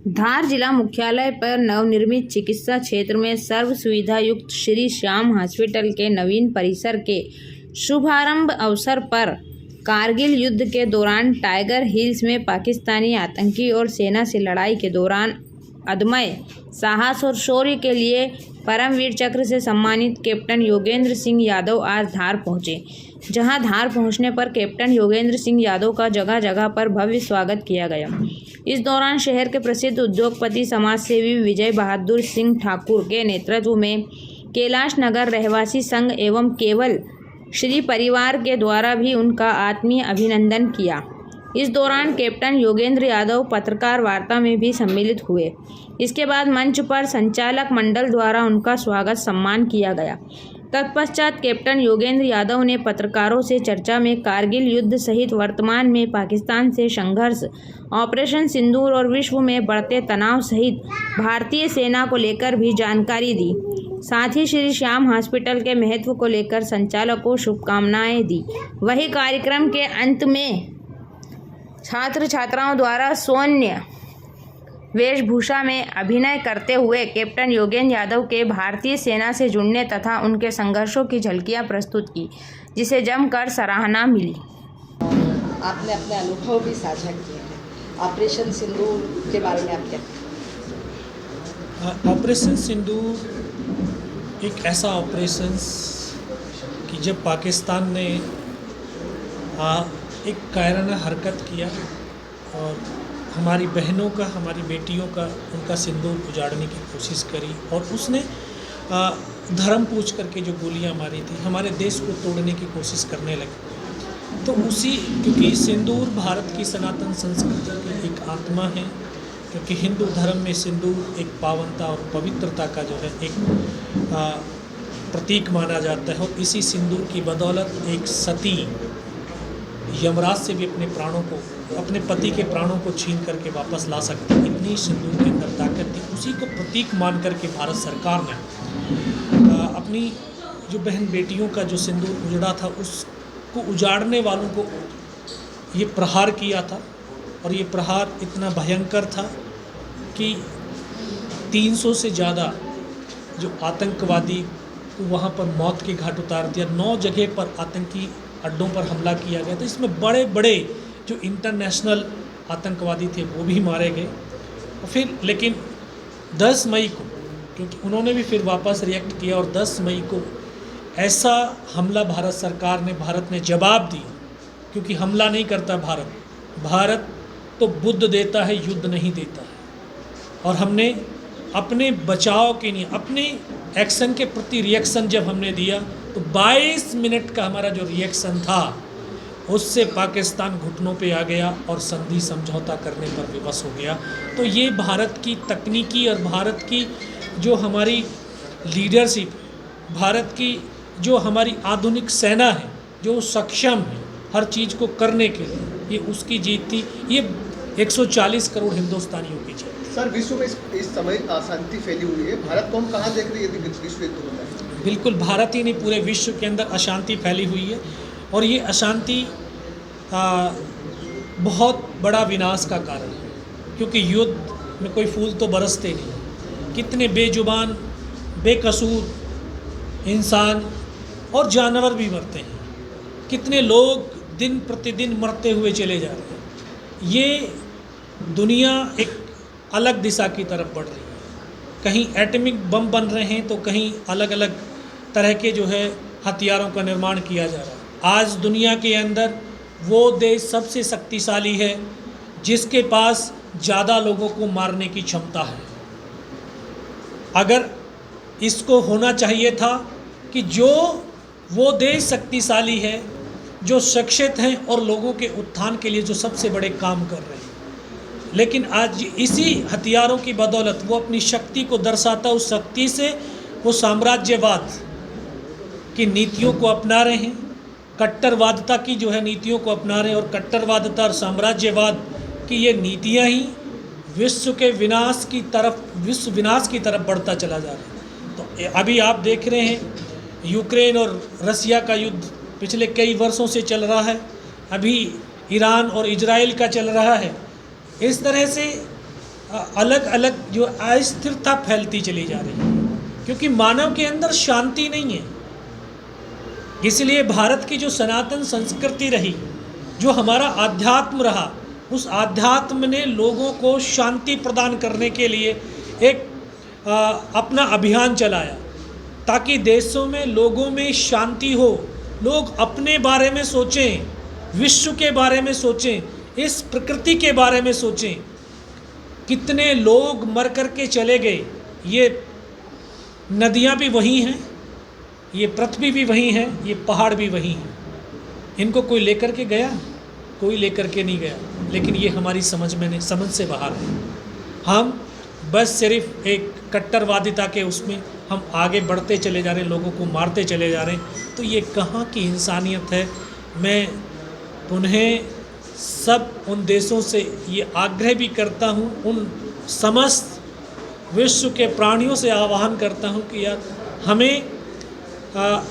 धार जिला मुख्यालय पर नवनिर्मित चिकित्सा क्षेत्र में सर्व सुविधा युक्त श्री श्याम हॉस्पिटल के नवीन परिसर के शुभारंभ अवसर पर कारगिल युद्ध के दौरान टाइगर हिल्स में पाकिस्तानी आतंकी और सेना से लड़ाई के दौरान अदम्य साहस और शौर्य के लिए परमवीर चक्र से सम्मानित कैप्टन योगेंद्र सिंह यादव आज धार पहुंचे, जहां धार पहुंचने पर कैप्टन योगेंद्र सिंह यादव का जगह जगह पर भव्य स्वागत किया गया। इस दौरान शहर के प्रसिद्ध उद्योगपति समाजसेवी विजय बहादुर सिंह ठाकुर के नेतृत्व में कैलाश नगर रहवासी संघ एवं केवल श्री परिवार के द्वारा भी उनका आत्मीय अभिनंदन किया। इस दौरान कैप्टन योगेंद्र यादव पत्रकार वार्ता में भी सम्मिलित हुए। इसके बाद मंच पर संचालक मंडल द्वारा उनका स्वागत सम्मान किया गया। तत्पश्चात कैप्टन योगेंद्र यादव ने पत्रकारों से चर्चा में कारगिल युद्ध सहित वर्तमान में पाकिस्तान से संघर्ष, ऑपरेशन सिंदूर और विश्व में बढ़ते तनाव सहित भारतीय सेना को लेकर भी जानकारी दी। साथ ही श्री श्याम हॉस्पिटल के महत्व को लेकर संचालक को शुभकामनाएं दी। वहीं कार्यक्रम के अंत में छात्र छात्राओं द्वारा सैन्य वेशभूषा में अभिनय करते हुए कैप्टन योगेंद्र यादव के भारतीय सेना से जुड़ने तथा उनके संघर्षों की झलकियां प्रस्तुत की, जिसे जमकर सराहना मिली। आपने अपने अनुभव भी साझा किए हैं। ऑपरेशन सिंदूर के बारे में आप क्या? ऑपरेशन सिंदूर एक ऐसा ऑपरेशन कि जब पाकिस्तान ने एक कायराना हरकत किया और हमारी बहनों का, हमारी बेटियों का, उनका सिंदूर उजाड़ने की कोशिश करी और उसने धर्म पूछ करके जो गोलियां मारी थी, हमारे देश को तोड़ने की कोशिश करने लगे। तो उसी, क्योंकि सिंदूर भारत की सनातन संस्कृति की एक आत्मा है, क्योंकि हिंदू धर्म में सिंदूर एक पावनता और पवित्रता का जो है एक प्रतीक माना जाता है। और इसी सिंदूर की बदौलत एक सती यमराज से भी अपने पति के प्राणों को छीन करके वापस ला सकती, इतनी सिंदूर के अंदर ताकत थी। उसी को प्रतीक मान करके भारत सरकार ने अपनी जो बहन बेटियों का जो सिंदूर उजड़ा था, उसको उजाड़ने वालों को ये प्रहार किया था। और ये प्रहार इतना भयंकर था कि 300 से ज़्यादा जो आतंकवादी को वहाँ पर मौत के घाट उतार दिया। 9 जगह पर आतंकी अड्डों पर हमला किया गया। तो इसमें बड़े बड़े जो इंटरनेशनल आतंकवादी थे वो भी मारे गए। और फिर लेकिन 10 मई को, क्योंकि उन्होंने भी फिर वापस रिएक्ट किया और 10 मई को ऐसा हमला भारत ने जवाब दी, क्योंकि हमला नहीं करता भारत तो बुद्ध देता है, युद्ध नहीं देता है। और हमने अपने बचाव के लिए, अपने एक्शन के प्रति रिएक्शन जब हमने दिया, तो 22 मिनट का हमारा जो रिएक्शन था, उससे पाकिस्तान घुटनों पे आ गया और संधि समझौता करने पर विवश हो गया। तो ये भारत की तकनीकी और भारत की जो हमारी लीडरशिप, भारत की जो हमारी आधुनिक सेना है, जो सक्षम है हर चीज़ को करने के लिए, ये उसकी जीत थी। ये 140 करोड़ हिंदुस्तानियों की जीत। सर, विश्व में इस समय अशांति फैली हुई है। भारत को हम कहाँ देख रही है यदि विश्व युद्ध होता है? बिल्कुल, भारत ही नहीं, पूरे विश्व के अंदर अशांति फैली हुई है। और ये अशांति बहुत बड़ा विनाश का कारण है, क्योंकि युद्ध में कोई फूल तो बरसते नहीं। कितने बेजुबान, बेकसूर इंसान और जानवर भी मरते हैं। कितने लोग दिन प्रतिदिन मरते हुए चले जा रहे हैं। ये दुनिया एक अलग दिशा की तरफ बढ़ रही है। कहीं एटॉमिक बम बन रहे हैं, तो कहीं अलग अलग तरह के जो है हथियारों का निर्माण किया जा रहा है। आज दुनिया के अंदर वो देश सबसे शक्तिशाली है जिसके पास ज़्यादा लोगों को मारने की क्षमता है। अगर इसको होना चाहिए था कि जो वो देश शक्तिशाली है, जो शिक्षित हैं और लोगों के उत्थान के लिए जो सबसे बड़े काम कर रहे हैं, लेकिन आज इसी हथियारों की बदौलत वो अपनी शक्ति को दर्शाता, उस शक्ति से वो साम्राज्यवाद की नीतियों को अपना रहे हैं, कट्टरवादता की जो है नीतियों को अपना रहे हैं। और कट्टरवादता और साम्राज्यवाद की ये नीतियां ही विश्व विनाश की तरफ बढ़ता चला जा रहा है। तो अभी आप देख रहे हैं, यूक्रेन और रसिया का युद्ध पिछले कई वर्षों से चल रहा है। अभी ईरान और इजराइल का चल रहा है। इस तरह से अलग अलग जो अस्थिरता फैलती चली जा रही है, क्योंकि मानव के अंदर शांति नहीं है। इसलिए भारत की जो सनातन संस्कृति रही, जो हमारा आध्यात्म रहा, उस आध्यात्म ने लोगों को शांति प्रदान करने के लिए एक अपना अभियान चलाया, ताकि देशों में लोगों में शांति हो, लोग अपने बारे में सोचें, विश्व के बारे में सोचें, इस प्रकृति के बारे में सोचें। कितने लोग मर कर के चले गए, ये नदियाँ भी वही हैं, ये पृथ्वी भी वही है, ये पहाड़ भी वही हैं। इनको कोई लेकर के गया? कोई लेकर के नहीं गया। लेकिन ये हमारी समझ से बाहर है। हम बस सिर्फ एक कट्टरवादिता के उसमें हम आगे बढ़ते चले जा रहे हैं, लोगों को मारते चले जा रहे हैं। तो ये कहाँ की इंसानियत है? मैं उन्हें सब उन देशों से ये आग्रह भी करता हूँ, उन समस्त विश्व के प्राणियों से आह्वान करता हूँ कि यार हमें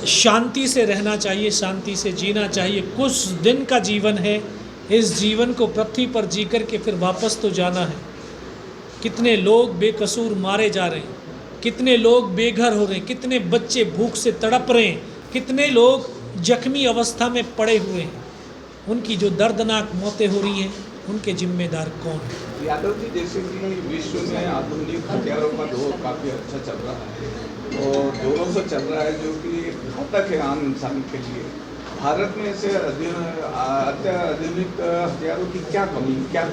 शांति से रहना चाहिए, शांति से जीना चाहिए। कुछ दिन का जीवन है, इस जीवन को पृथ्वी पर जी कर के फिर वापस तो जाना है। कितने लोग बेकसूर मारे जा रहे हैं, कितने लोग बेघर हो रहे हैं, कितने बच्चे भूख से तड़प रहे हैं, कितने लोग जख्मी अवस्था में पड़े हुए हैं। उनकी जो दर्दनाक मौतें हो रही हैं, उनके जिम्मेदार कौन है? यादव जी, जैसे कि विश्व में आधुनिक हथियारों का दौर काफ़ी अच्छा चल रहा है और जोरों से चल रहा है, जो कि घातक है आम इंसान के लिए। भारत में ऐसे अत्याधुनिक हथियारों की क्या कमी, क्या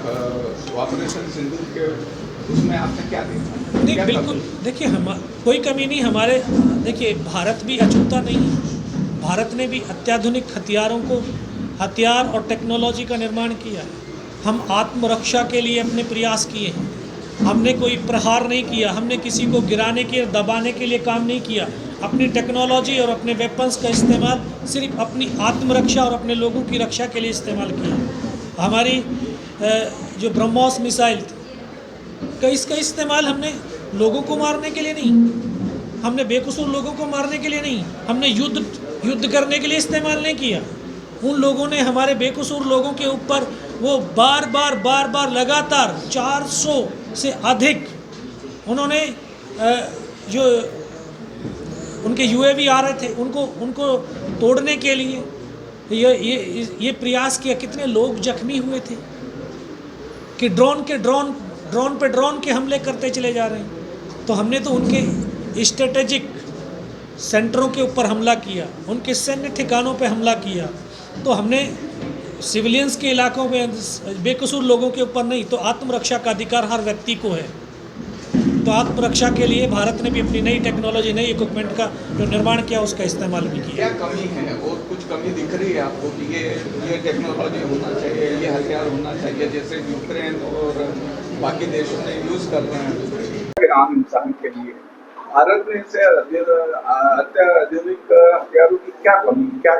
ऑपरेशन सिंदूर के उसमें आपने क्या देखा? नहीं, बिल्कुल देखिए, हम कोई कमी नहीं। हमारे देखिए, भारत भी अछूता नहीं है। भारत ने भी अत्याधुनिक हथियार और टेक्नोलॉजी का निर्माण किया है। हम आत्मरक्षा के लिए अपने प्रयास किए हैं। हमने कोई प्रहार नहीं किया, हमने किसी को गिराने के दबाने के लिए काम नहीं किया। अपनी टेक्नोलॉजी और अपने वेपन्स का इस्तेमाल सिर्फ अपनी आत्मरक्षा और अपने लोगों की रक्षा के लिए इस्तेमाल किया। हमारी जो ब्रह्मोस मिसाइल थी, इसका इस्तेमाल हमने लोगों को मारने के लिए नहीं, हमने बेकसूर लोगों को मारने के लिए नहीं, हमने युद्ध करने के लिए इस्तेमाल नहीं किया। उन लोगों ने हमारे बेकसूर लोगों के ऊपर वो बार बार लगातार 400 से अधिक उन्होंने जो उनके यूएवी आ रहे थे उनको तोड़ने के लिए ये प्रयास किया। कितने लोग जख्मी हुए थे कि ड्रोन पे हमले करते चले जा रहे हैं। तो हमने तो उनके स्ट्रेटेजिक सेंटरों के ऊपर हमला किया, उनके सैन्य ठिकानों पे हमला किया। तो हमने सिविलियंस के इलाकों में बेकसूर लोगों के ऊपर नहीं। तो आत्मरक्षा का अधिकार हर व्यक्ति को है। तो आत्मरक्षा के लिए भारत ने भी अपनी नई टेक्नोलॉजी, नई इक्विपमेंट का जो निर्माण किया, उसका इस्तेमाल भी किया। क्या कमी है और कुछ कमी दिख रही है आपको कि ये टेक्नोलॉजी होना चाहिए, ये हथियार होना चाहिए, जैसे यूक्रेन और बाकी देशों ने यूज़ कर रहे हैं आम इंसान के लिए? भारत में से अत्याधुनिक हथियारों की क्या कमी, क्या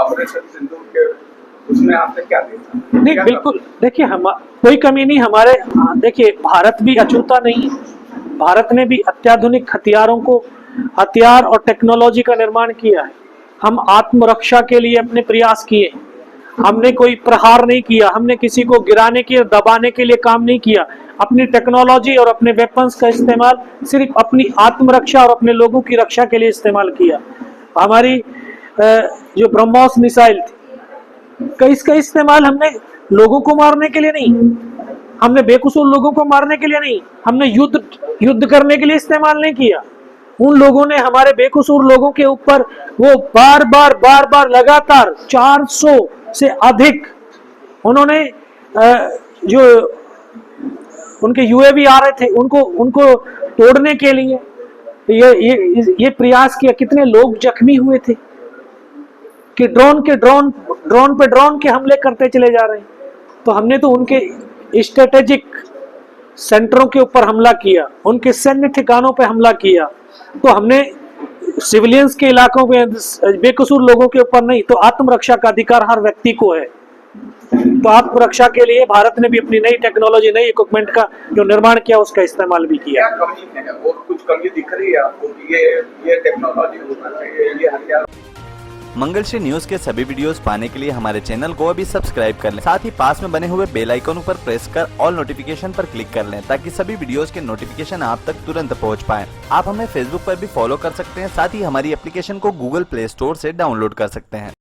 ऑपरेशन सिंदूर के उसमें आपने क्या देखा? नहीं, बिल्कुल देखिए, कोई कमी नहीं। हमारे देखिए, भारत भी अछूता नहीं है। भारत ने भी अत्याधुनिक हथियार और टेक्नोलॉजी का निर्माण किया है। हम आत्मरक्षा के लिए अपने प्रयास किए हैं। हमने कोई प्रहार नहीं किया, हमने किसी को गिराने के दबाने के लिए काम नहीं किया। अपनी टेक्नोलॉजी और अपने वेपन्स का इस्तेमाल सिर्फ अपनी आत्मरक्षा और अपने लोगों की रक्षा के लिए इस्तेमाल किया। हमारी जो ब्रह्मोस मिसाइल थी, इसका इस्तेमाल हमने लोगों को मारने के लिए नहीं, हमने बेकसूर लोगों को मारने के लिए नहीं, हमने युद्ध करने के लिए इस्तेमाल नहीं किया। उन लोगों ने हमारे बेकसूर लोगों के ऊपर वो बार बार लगातार 400 से अधिक उन्होंने जो उनके यूएवी आ रहे थे उनको तोड़ने के लिए ये प्रयास किया। कितने लोग जख्मी हुए थे कि ड्रोन पे हमले करते चले जा रहे हैं। तो हमने तो उनके स्ट्रेटेजिक सेंटरों के ऊपर हमला किया, उनके सैन्य ठिकानों पे हमला किया। तो हमने सिविलियंस के इलाकों में बेकसूर लोगों के ऊपर नहीं। तो आत्मरक्षा का अधिकार हर व्यक्ति को है। तो आत्मरक्षा के लिए भारत ने भी अपनी नई टेक्नोलॉजी, नई इक्विपमेंट का जो निर्माण किया, उसका इस्तेमाल भी किया। क्या कमी है और कुछ कमी दिख रही है आपको कि ये टेक्नोलॉजी होना चाहिए, ये हथियार? मंगलश्री न्यूज के सभी वीडियोस पाने के लिए हमारे चैनल को अभी सब्सक्राइब कर लें। साथ ही पास में बने हुए बेल आइकन पर प्रेस कर ऑल नोटिफिकेशन पर क्लिक कर लें ताकि सभी वीडियोस के नोटिफिकेशन आप तक तुरंत पहुंच पाएं। आप हमें फेसबुक पर भी फॉलो कर सकते हैं, साथ ही हमारी एप्लीकेशन को गूगल प्ले स्टोर से डाउनलोड कर सकते हैं।